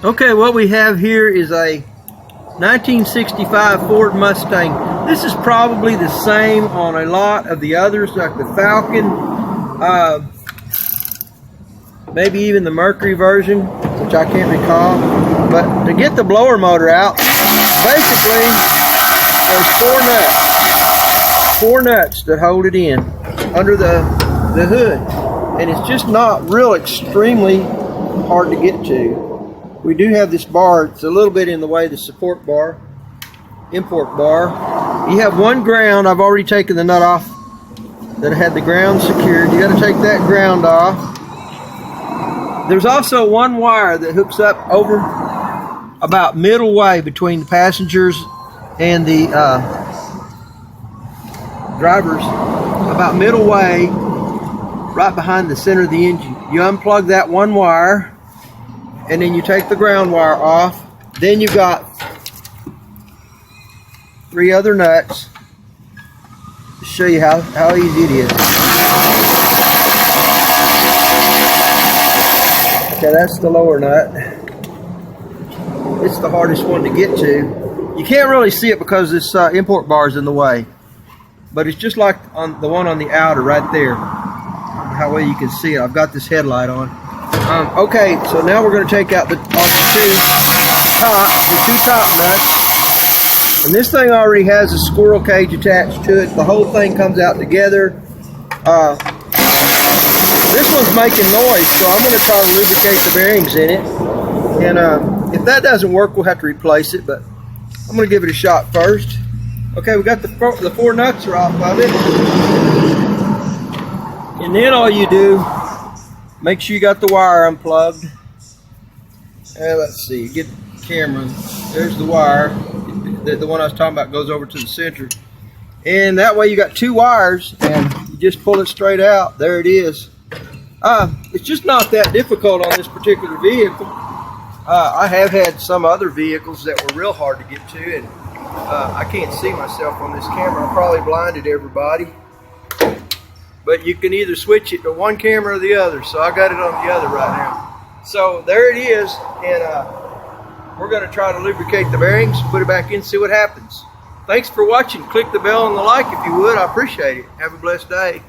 Okay, what we have here is a 1965 Ford Mustang. This is probably the same on a lot of the others, like the Falcon, maybe even the Mercury version, which I can't recall. But to get the blower motor out, basically there's four nuts that hold it in under the hood, and it's just not real extremely hard to get to. We do have this bar. It's a little bit in the way, the support bar, import bar. You have one ground. I've already taken the nut off that had the ground secured. You got to take that ground off. There's also one wire that hooks up over about middle way between the passengers and the drivers, about middle way, right behind the center of the engine. You unplug that one wire, and then you take the ground wire off. Then you've got 3 other nuts to show you how easy it is. Okay, that's the lower nut. It's the hardest one to get to. You can't really see it because this import bar is in the way, but it's just like on the one on the outer right there. How well you can see it. I've got this headlight on. Okay, so now we're going to take out the two top nuts, and this thing already has a squirrel cage attached to it. The whole thing comes out together. This one's making noise, so I'm going to try to lubricate the bearings in it, and if that doesn't work, we'll have to replace it, but I'm going to give it a shot first. Okay, we got the 4 nuts are off of it, and then all you do, make sure you got the wire unplugged. And let's see, get the camera. There's the wire. The one I was talking about goes over to the center. And that way you got 2 wires, and you just pull it straight out. There it is. It's just not that difficult on this particular vehicle. I have had some other vehicles that were real hard to get to, and I can't see myself on this camera. I probably blinded everybody. But you can either switch it to one camera or the other, so I got it on the other right now. So there it is, and we're going to try to lubricate the bearings, put it back in, see what happens. Thanks for watching. Click the bell and the like if you would. I appreciate it. Have a blessed day.